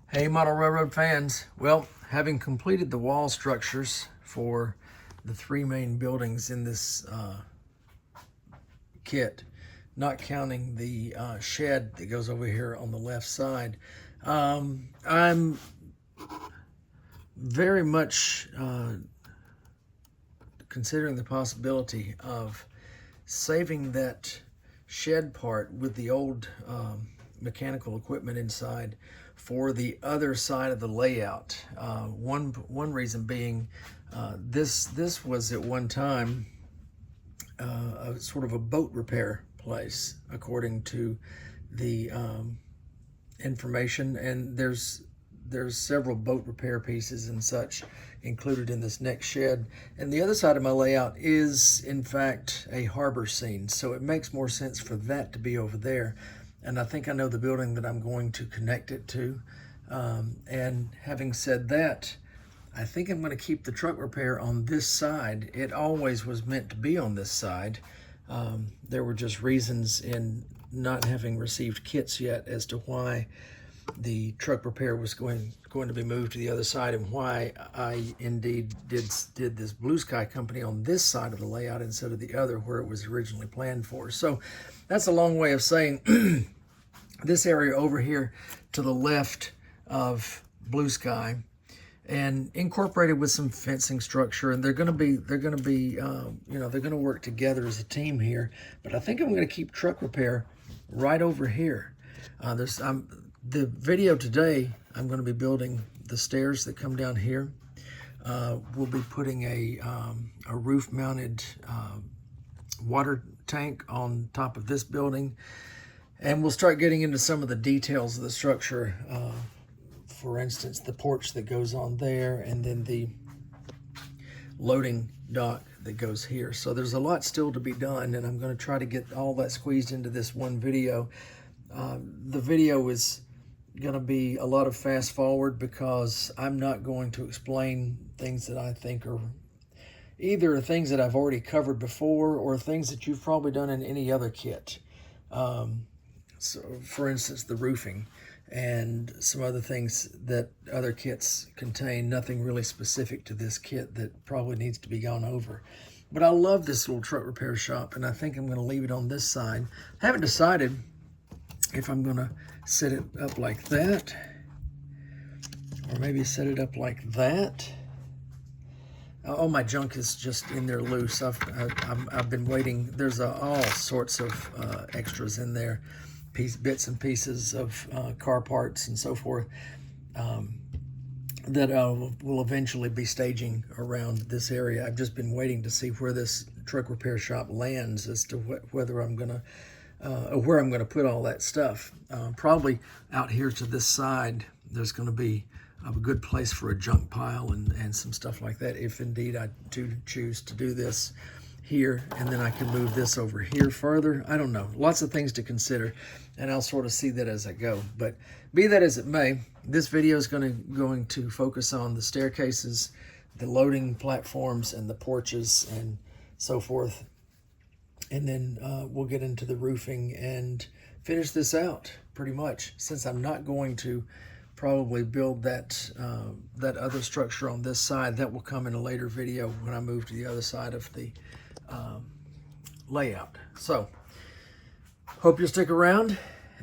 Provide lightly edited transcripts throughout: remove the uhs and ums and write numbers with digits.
Hey, Model Railroad fans. Well, having completed the wall structures for the three main buildings in this kit, not counting the shed that goes over here on the left side, I'm very much considering the possibility of saving that shed part with the old mechanical equipment inside for the other side of the layout. One reason being this was at one time a sort of a boat repair place, according to the information, and there's several boat repair pieces and such included in this next shed. And the other side of my layout is in fact a harbor scene, so it makes more sense for that to be over there. And I think I know the building that I'm going to connect it to. And having said that, I think I'm going to keep the truck repair on this side. It always was meant to be on this side. There were just reasons in not having received kits yet as to why the truck repair was going to be moved to the other side, and why I indeed did this Blue Sky Company on this side of the layout instead of the other where it was originally planned for. So that's a long way of saying this area over here to the left of Blue Sky, and incorporated with some fencing structure, and they're going to work together as a team here. But I think I'm going to keep truck repair right over here. The video today, I'm going to be building the stairs that come down here. We'll be putting a roof-mounted water tank on top of this building, and we'll start getting into some of the details of the structure. For instance, the porch that goes on there, and then the loading dock that goes here. So there's a lot still to be done, and I'm going to try to get all that squeezed into this one video. The video is going to be a lot of fast forward, because I'm not going to explain things that I think are either things that I've already covered before or things that you've probably done in any other kit. So for instance, the roofing and some other things that other kits contain, nothing really specific to this kit that probably needs to be gone over. But I love this little truck repair shop, and I think I'm going to leave it on this side. I haven't decided if I'm going to set it up like that, or maybe set it up like that. All my junk is just in there loose. I've been waiting. There's all sorts of extras in there, bits and pieces of car parts and so forth, that will eventually be staging around this area. I've just been waiting to see where this truck repair shop lands as to whether I'm gonna where I'm gonna put all that stuff. Probably out here to this side, there's gonna be a good place for a junk pile and some stuff like that, if indeed I do choose to do this here, and then I can move this over here further. I don't know, lots of things to consider, and I'll sort of see that as I go. But be that as it may, this video is going to focus on the staircases, the loading platforms, and the porches and so forth, and then we'll get into the roofing and finish this out pretty much, since I'm not going to probably build that that other structure on this side. That will come in a later video when I move to the other side of the layout. So hope you'll stick around,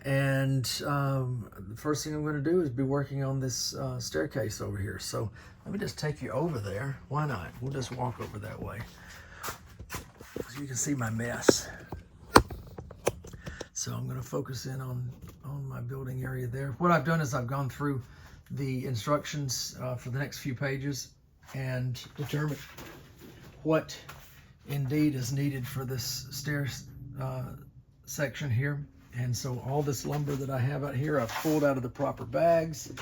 and the first thing I'm going to do is be working on this staircase over here. So let me just take you over there. Why not? We'll just walk over that way. So you can see my mess. So I'm going to focus in on my building area there. What I've done is I've gone through the instructions for the next few pages and determined what indeed is needed for this stairs section here. And so all this lumber that I have out here, I've pulled out of the proper bags.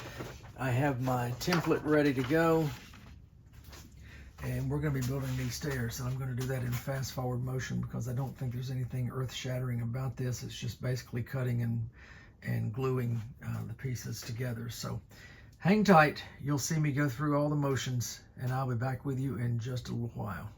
I have my template ready to go. And we're going to be building these stairs. And I'm going to do that in fast forward motion because I don't think there's anything earth shattering about this. It's just basically cutting and gluing the pieces together. So hang tight. You'll see me go through all the motions and I'll be back with you in just a little while.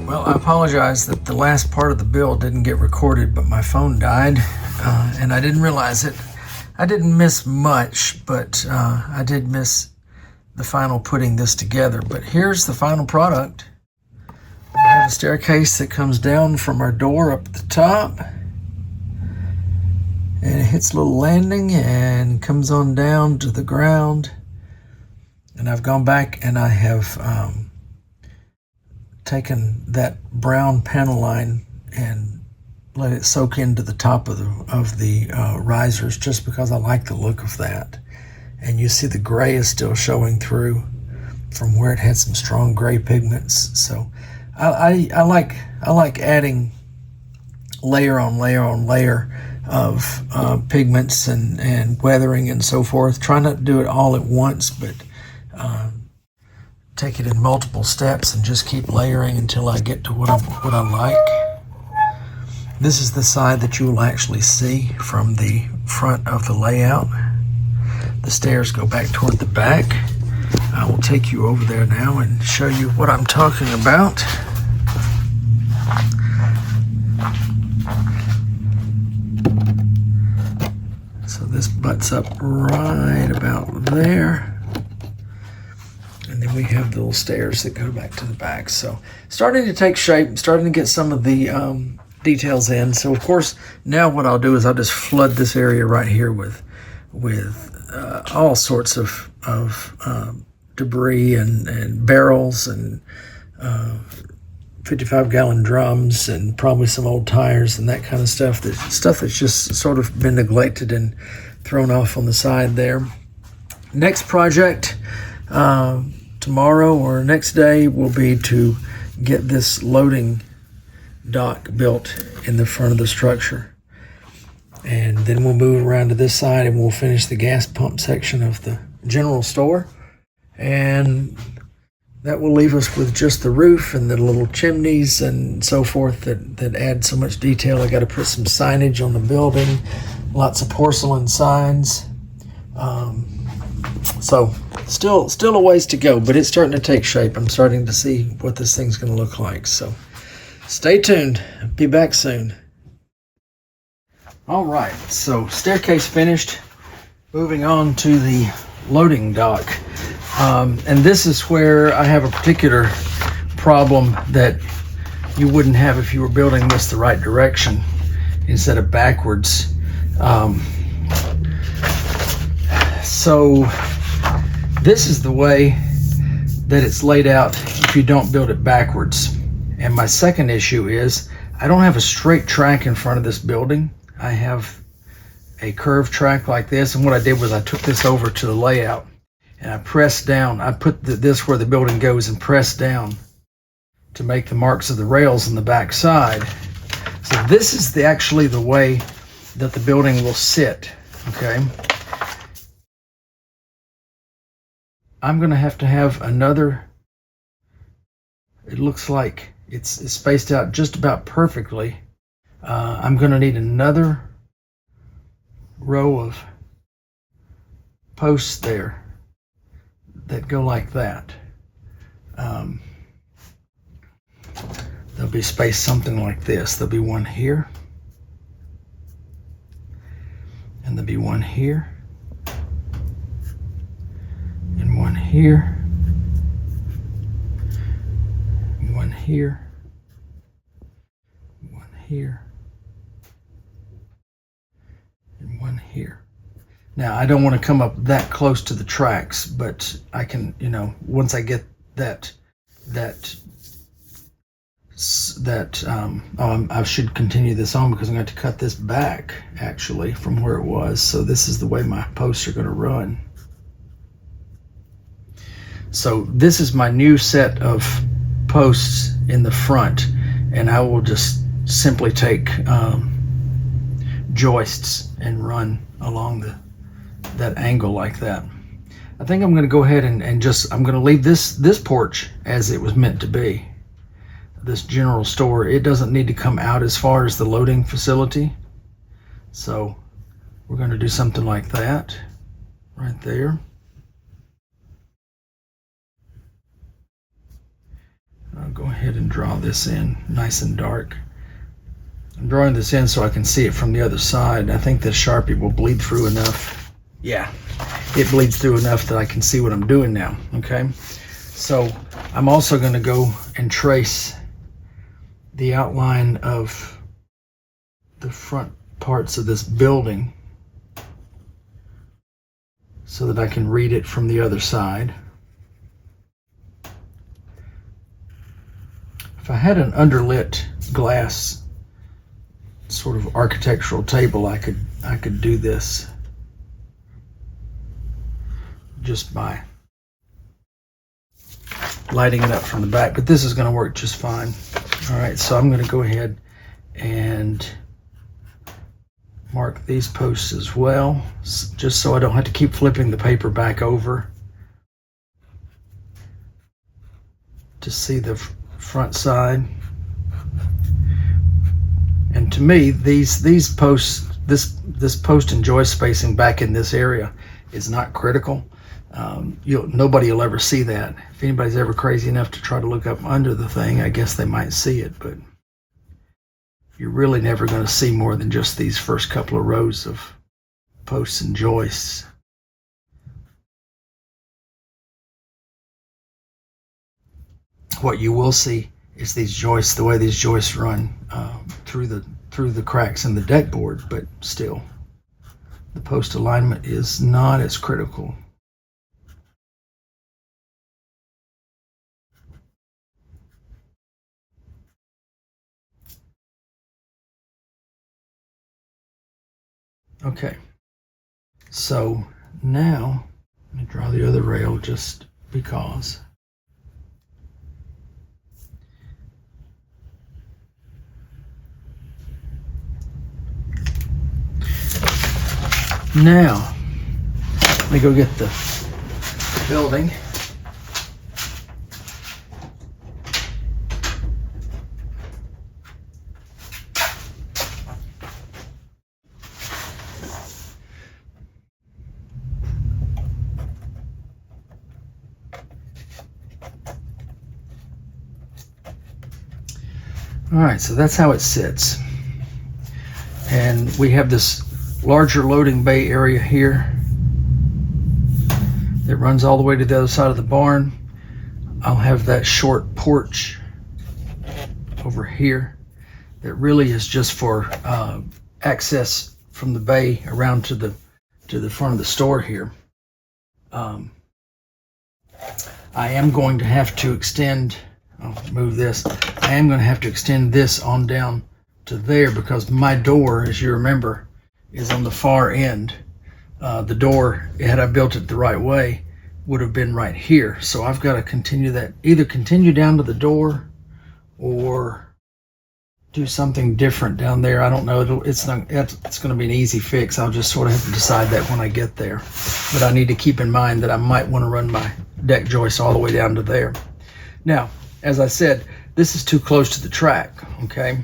I apologize that the last part of the build didn't get recorded, but my phone died and I didn't realize it. I didn't miss much, but I did miss the final putting this together. But here's the final product. We have a staircase that comes down from our door up at the top. And it hits a little landing and comes on down to the ground. And I've gone back and I have taken that brown panel line and let it soak into the top of the risers, just because I like the look of that. And you see the gray is still showing through from where it had some strong gray pigments. So I like adding layer on layer on layer of pigments and weathering and so forth. Try not to do it all at once, but take it in multiple steps and just keep layering until I get to what I like. This is the side that you will actually see from the front of the layout. The stairs go back toward the back. I will take you over there now and show you what I'm talking about. So this butts up right about there. And then we have the little stairs that go back to the back. So starting to take shape, starting to get some of the details in. So of course, now what I'll do is I'll just flood this area right here with all sorts of debris and barrels and 55-gallon drums and probably some old tires and that kind of stuff. Stuff that's just sort of been neglected and thrown off on the side there. Next project tomorrow or next day will be to get this loading dock built in the front of the structure. And then we'll move around to this side and we'll finish the gas pump section of the general store. And that will leave us with just the roof and the little chimneys and so forth that add so much detail. I got to put some signage on the building, lots of porcelain signs. So still a ways to go, but it's starting to take shape. I'm starting to see what this thing's going to look like. So stay tuned. Be back soon. All right, so staircase finished. Moving on to the loading dock. And this is where I have a particular problem that you wouldn't have if you were building this the right direction instead of backwards. So this is the way that it's laid out if you don't build it backwards. And my second issue is I don't have a straight track in front of this building. I have a curved track like this, and what I did was I took this over to the layout and I pressed down. I put this where the building goes and pressed down to make the marks of the rails on the back side. So this is actually the way that the building will sit, okay? I'm gonna have to have another, it looks like it's spaced out just about perfectly. I'm gonna need another row of posts there that go like that. They'll be spaced something like this. There'll be one here, and there'll be one here, and one here, and one here, one here, and one here. Now, I don't want to come up that close to the tracks, but I can, once I get I should continue this on because I'm going to have to cut this back actually from where it was. So this is the way my posts are going to run. So this is my new set of posts in the front, and I will just simply take joists and run along that angle like that. I think I'm going to go ahead and I'm going to leave this porch as it was meant to be. This general store, it doesn't need to come out as far as the loading facility. So we're going to do something like that right there. I'll go ahead and draw this in nice and dark. I'm drawing this in so I can see it from the other side. I think this Sharpie will bleed through enough. Yeah, it bleeds through enough that I can see what I'm doing now, okay? So I'm also going to go and trace the outline of the front parts of this building so that I can read it from the other side. If I had an underlit glass sort of architectural table, I could do this just by lighting it up from the back, but this is going to work just fine. All right, so I'm going to go ahead and mark these posts as well, just so I don't have to keep flipping the paper back over to see the front side. And to me, these posts, this post and joist spacing back in this area is not critical. Nobody will ever see that. If anybody's ever crazy enough to try to look up under the thing, I guess they might see it, but you're really never going to see more than just these first couple of rows of posts and joists. What you will see is these joists, the way these joists run through the cracks in the deck board, but still, the post alignment is not as critical. Okay, so now let me draw the other rail just because. Now, let me go get the building. All right, so that's how it sits. And we have this larger loading bay area here that runs all the way to the other side of the barn. I'll have that short porch over here that really is just for access from the bay around to the front of the store here. I am going to have to extend, I'll move this, I am going to have to extend this on down to there because my door, as you remember, is on the far end. The door, had I built it the right way, would have been right here. So I've got to continue that, either continue down to the door or do something different down there. I don't know. It's going to be an easy fix. I'll just sort of have to decide that when I get there. But I need to keep in mind that I might want to run my deck joist all the way down to there. Now, as I said, this is too close to the track, okay?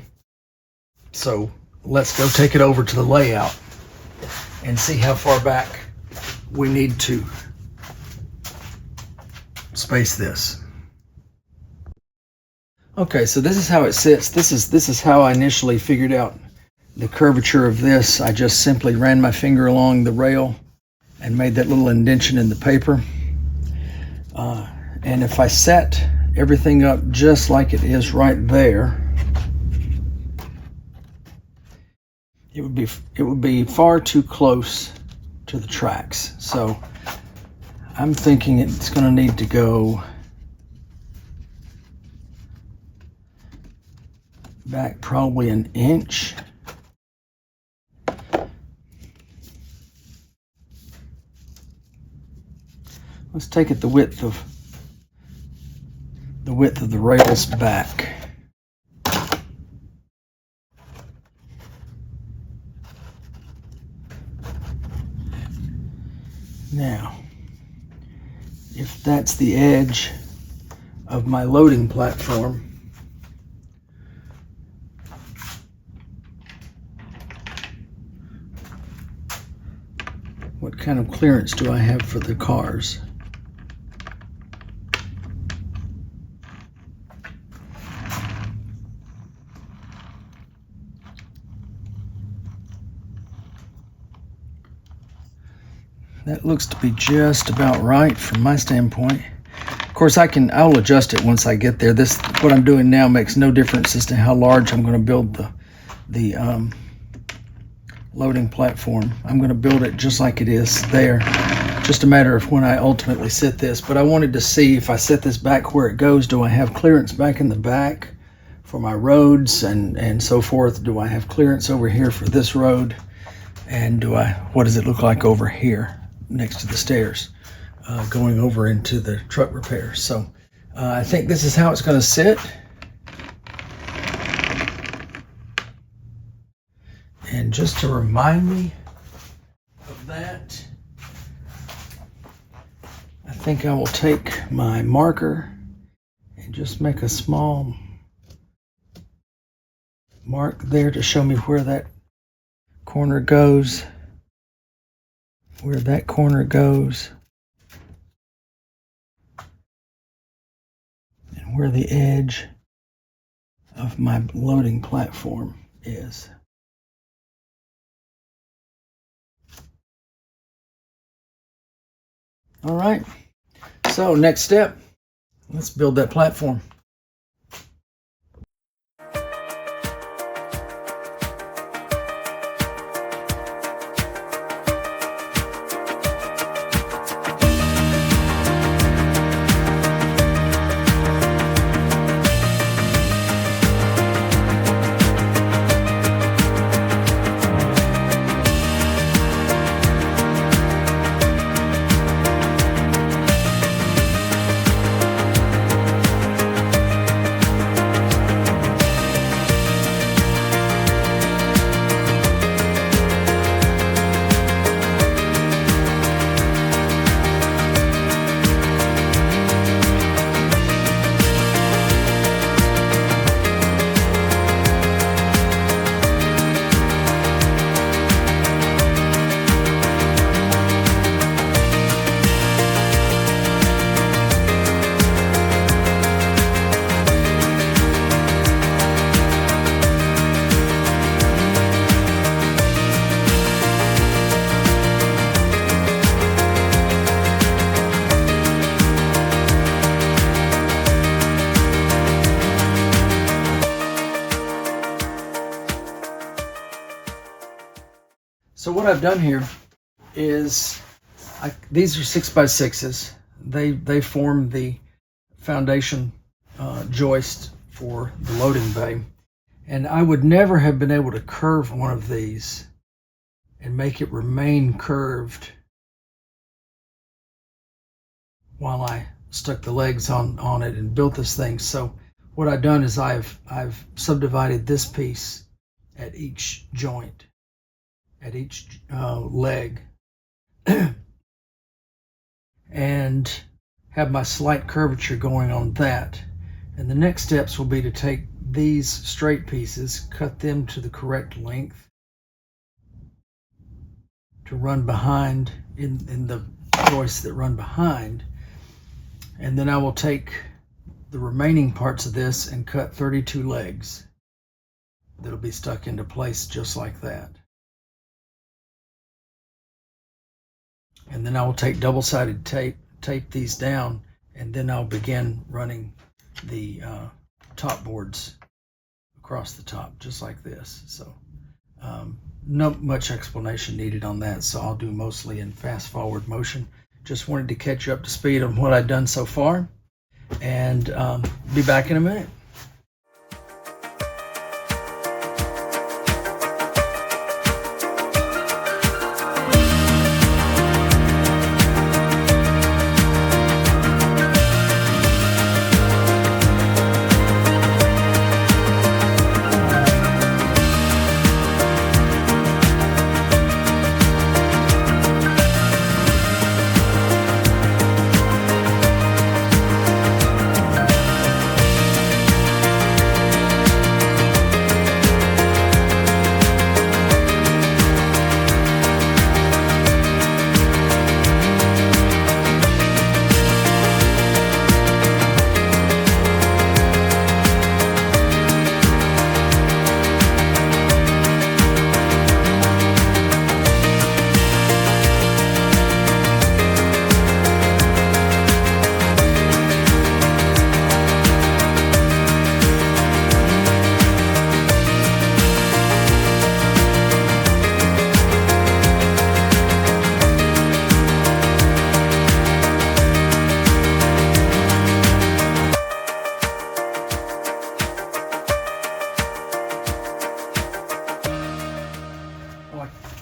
So let's go take it over to the layout and see how far back we need to space this. Okay, so this is how it sits. This is how I initially figured out the curvature of this. I just simply ran my finger along the rail and made that little indentation in the paper. And if I set everything up just like it is right there, it would be far too close to the tracks. So I'm thinking it's going to need to go back probably an inch. Let's take it the width of the rails back. Now, if that's the edge of my loading platform, what kind of clearance do I have for the cars? That looks to be just about right from my standpoint. Of course, I'll adjust it once I get there. What I'm doing now makes no difference as to how large I'm going to build the loading platform. I'm going to build it just like it is there. Just a matter of when I ultimately set this. But I wanted to see if I set this back where it goes, do I have clearance back in the back for my roads and so forth? Do I have clearance over here for this road? And what does it look like over here next to the stairs going over into the truck repair? So I think this is how it's going to sit. And just to remind me of that, I think I will take my marker and just make a small mark there to show me where that corner goes, where that corner goes, and where the edge of my loading platform is. All right, so next step, let's build that platform. what I've done here is, these are 6x6s. They form the foundation joist for the loading bay. And I would never have been able to curve one of these and make it remain curved while I stuck the legs on it and built this thing. So what I've done is I've subdivided this piece at each joint, at each leg, and have my slight curvature going on that. And the next steps will be to take these straight pieces, cut them to the correct length to run behind in the joists that run behind. And then I will take the remaining parts of this and cut 32 legs that'll be stuck into place just like that. And then I will take double-sided tape these down, and then I'll begin running the top boards across the top just like this. So not much explanation needed on that, so I'll do mostly in fast forward motion. Just wanted to catch you up to speed on what I've done so far, and be back in a minute.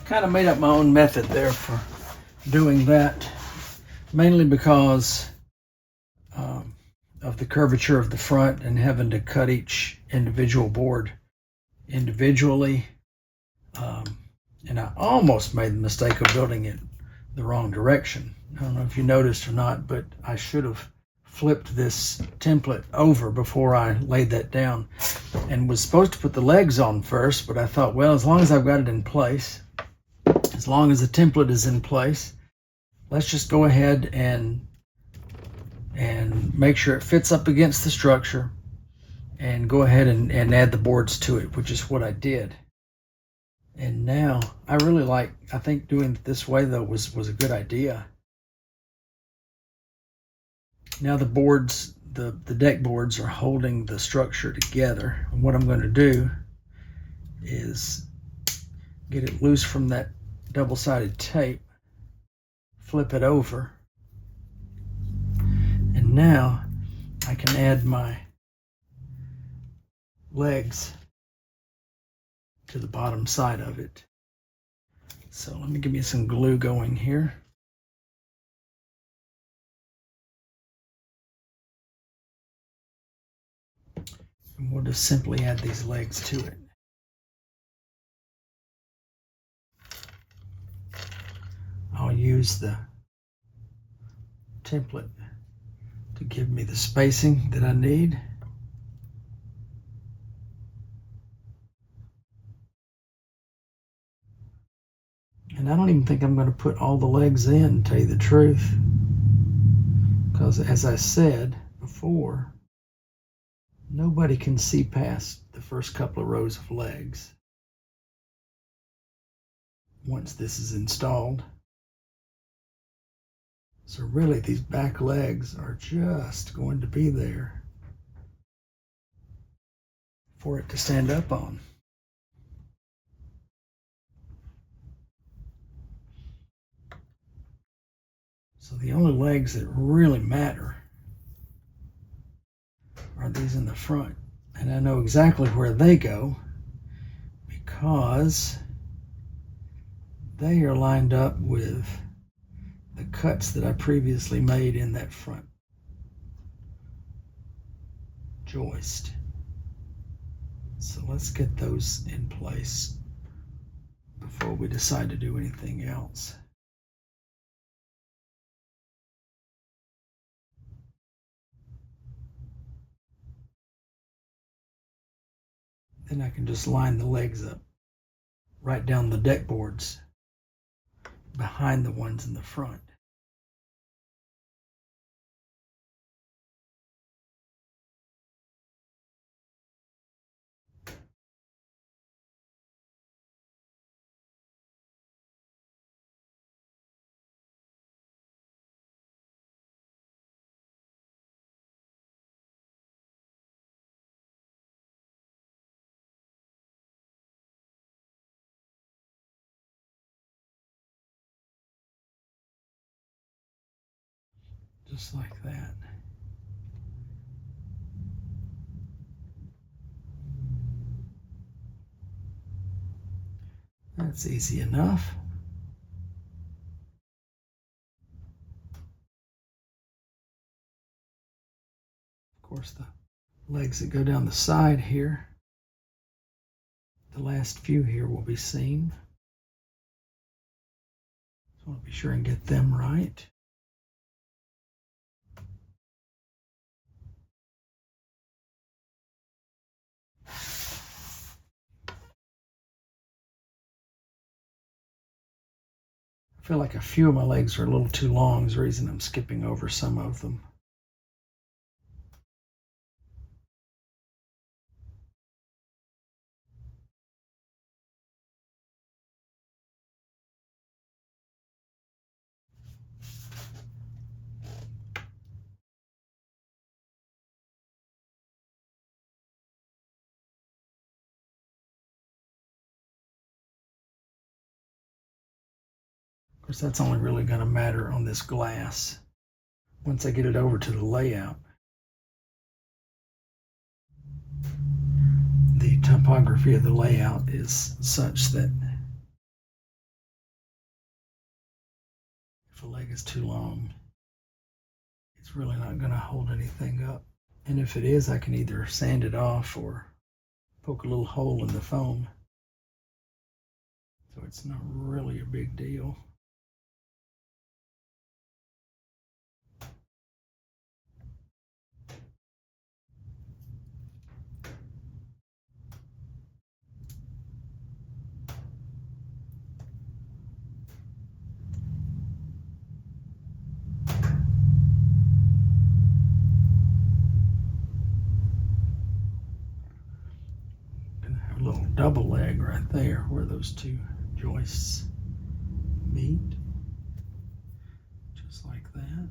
Kind of made up my own method there for doing that, mainly because of the curvature of the front and having to cut each individual board individually. And I almost made the mistake of building it the wrong direction. I don't know if you noticed or not, but I should have flipped this template over before I laid that down, and was supposed to put the legs on first, but I thought, well, as long as I've got it in place, as long as the template is in place, let's just go ahead and make sure it fits up against the structure, and go ahead and add the boards to it, which is what I did. And now I think doing it this way though was a good idea. Now the boards, the deck boards are holding the structure together. And what I'm going to do is get it loose from that double-sided tape, flip it over, and now I can add my legs to the bottom side of it. So let me give me some glue going here. And we'll just simply add these legs to it. I'll use the template to give me the spacing that I need. And I don't even think I'm going to put all the legs in, to tell you the truth, because as I said before, nobody can see past the first couple of rows of legs once this is installed. So really, these back legs are just going to be there for it to stand up on. So the only legs that really matter are these in the front. And I know exactly where they go because they are lined up with the cuts that I previously made in that front joist. So let's get those in place before we decide to do anything else. Then I can just line the legs up right down the deck boards behind the ones in the front. Just like that. That's easy enough. Of course, the legs that go down the side here, the last few here will be seen. So I want to be sure and get them right. I feel like a few of my legs are a little too long, is the reason I'm skipping over some of them. Of course, that's only really going to matter on this glass once I get it over to the layout. The topography of the layout is such that if a leg is too long, it's really not going to hold anything up. And if it is, I can either sand it off or poke a little hole in the foam. So it's not really a big deal. A little double leg right there where those two joists meet, just like that.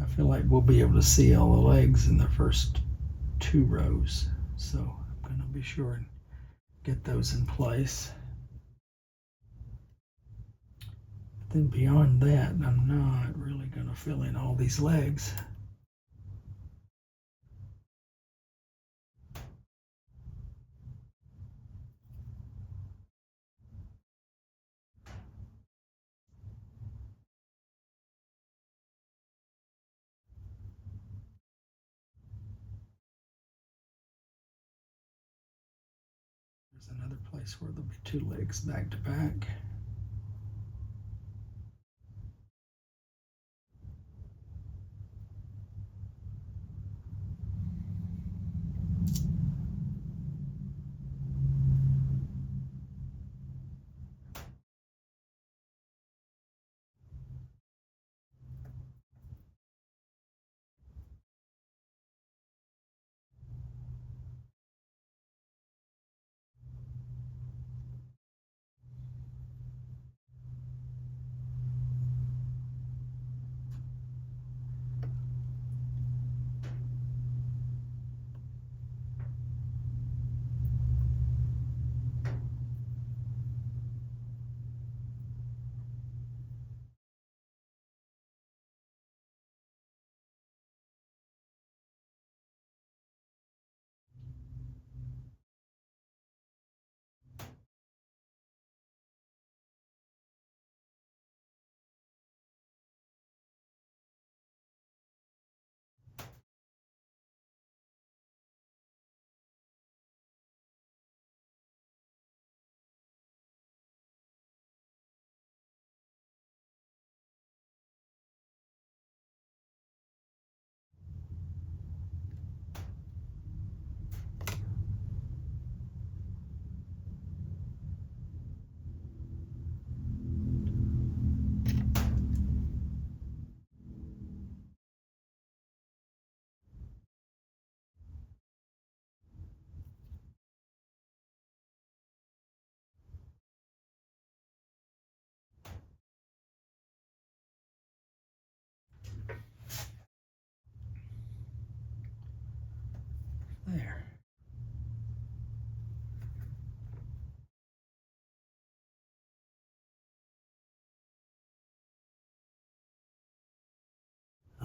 I feel like we'll be able to see all the legs in the first two rows, so I'm going to be sure and get those in place. But then beyond that, I'm not really going to fill in all these legs. There's another place where there'll be two legs back to back.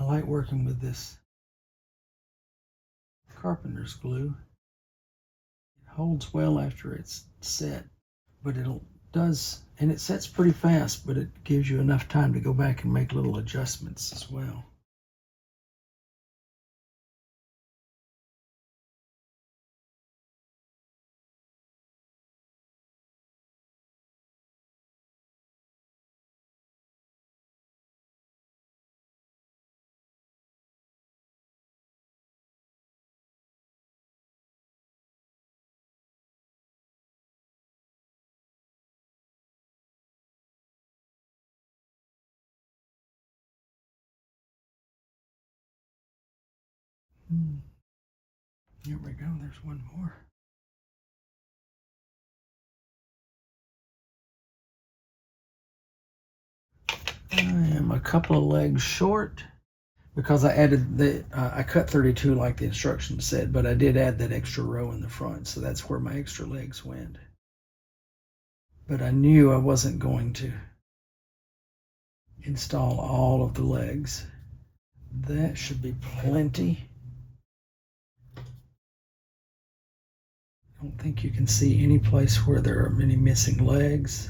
like working with this carpenter's glue. It holds well after it's set, but and it sets pretty fast, but it gives you enough time to go back and make little adjustments as well. Here we go, there's one more. I am a couple of legs short because I added I cut 32 like the instructions said, but I did add that extra row in the front, so that's where my extra legs went. But I knew I wasn't going to install all of the legs. That should be plenty. I don't think you can see any place where there are many missing legs.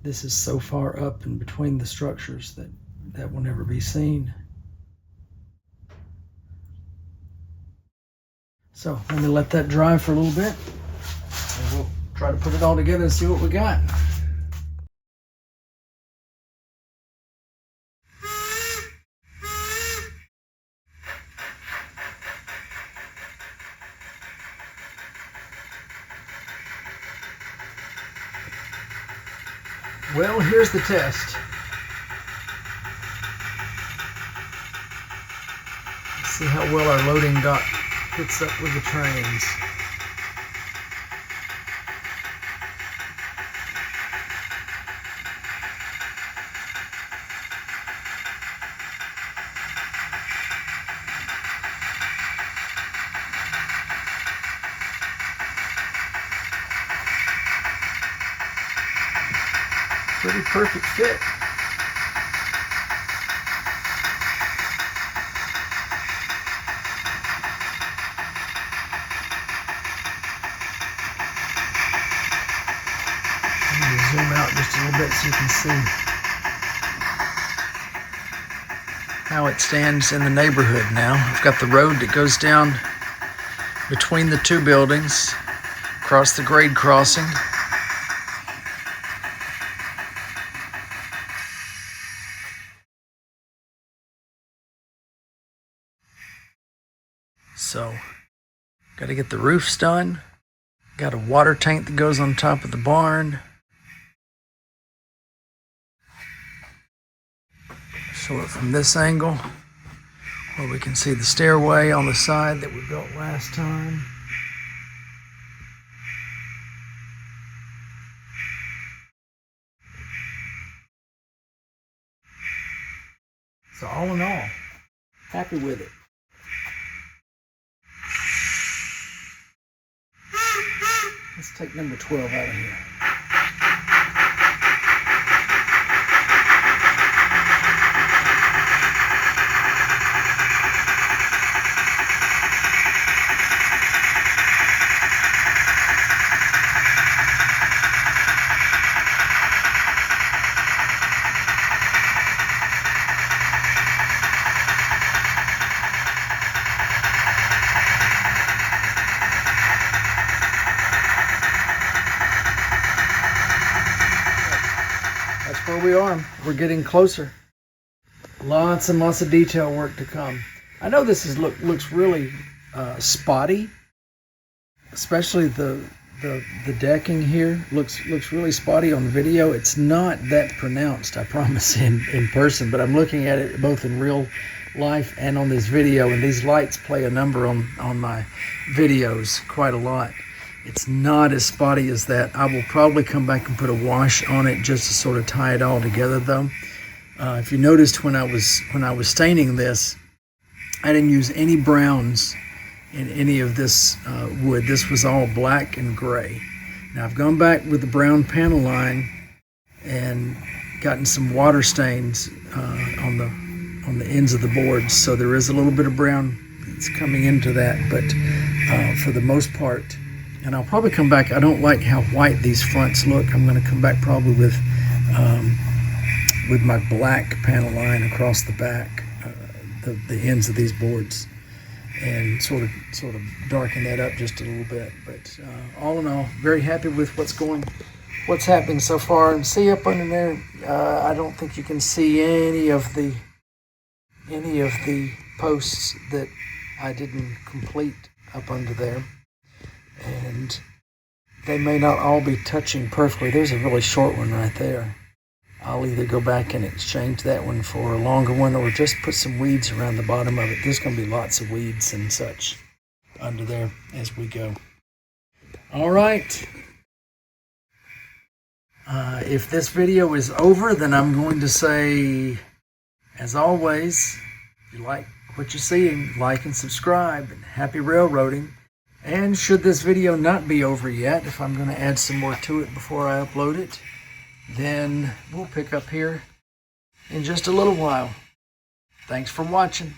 This is so far up in between the structures that will never be seen. So let me let that dry for a little bit, and we'll try to put it all together and see what we got. Well, here's the test. Let's see how well our loading dock fits up with the trains. Pretty perfect fit. Let me zoom out just a little bit so you can see how it stands in the neighborhood now. I've got the road that goes down between the two buildings, across the grade crossing. So, got to get the roofs done. Got a water tank that goes on top of the barn. Show it from this angle, where we can see the stairway on the side that we built last time. So all in all, happy with it. Let's take number 12 out of here. Where we are, we're getting closer. Lots and lots of detail work to come. I know this looks really spotty, especially the decking here looks really spotty on video. It's not that pronounced, I promise, in person, but I'm looking at it both in real life and on this video, and these lights play a number on my videos quite a lot. It's not as spotty as that. I will probably come back and put a wash on it just to sort of tie it all together, though. If you noticed when I was staining this, I didn't use any browns in any of this wood. This was all black and gray. Now I've gone back with the brown panel line and gotten some water stains on on the ends of the boards. So there is a little bit of brown that's coming into that, but for the most part, and I'll probably come back. I don't like how white these fronts look. I'm going to come back probably with my black panel line across the back, the ends of these boards, and sort of darken that up just a little bit. But all in all, very happy with what's happening so far. And see up under there, I don't think you can see any of the posts that I didn't complete up under there, and they may not all be touching perfectly. There's a really short one right there. I'll either go back and exchange that one for a longer one, or just put some weeds around the bottom of it. There's going to be lots of weeds and such under there as we go. All right. If this video is over, then I'm going to say, as always, if you like what you're seeing, like and subscribe, and happy railroading. And should this video not be over yet, if I'm going to add some more to it before I upload it, then we'll pick up here in just a little while. Thanks for watching.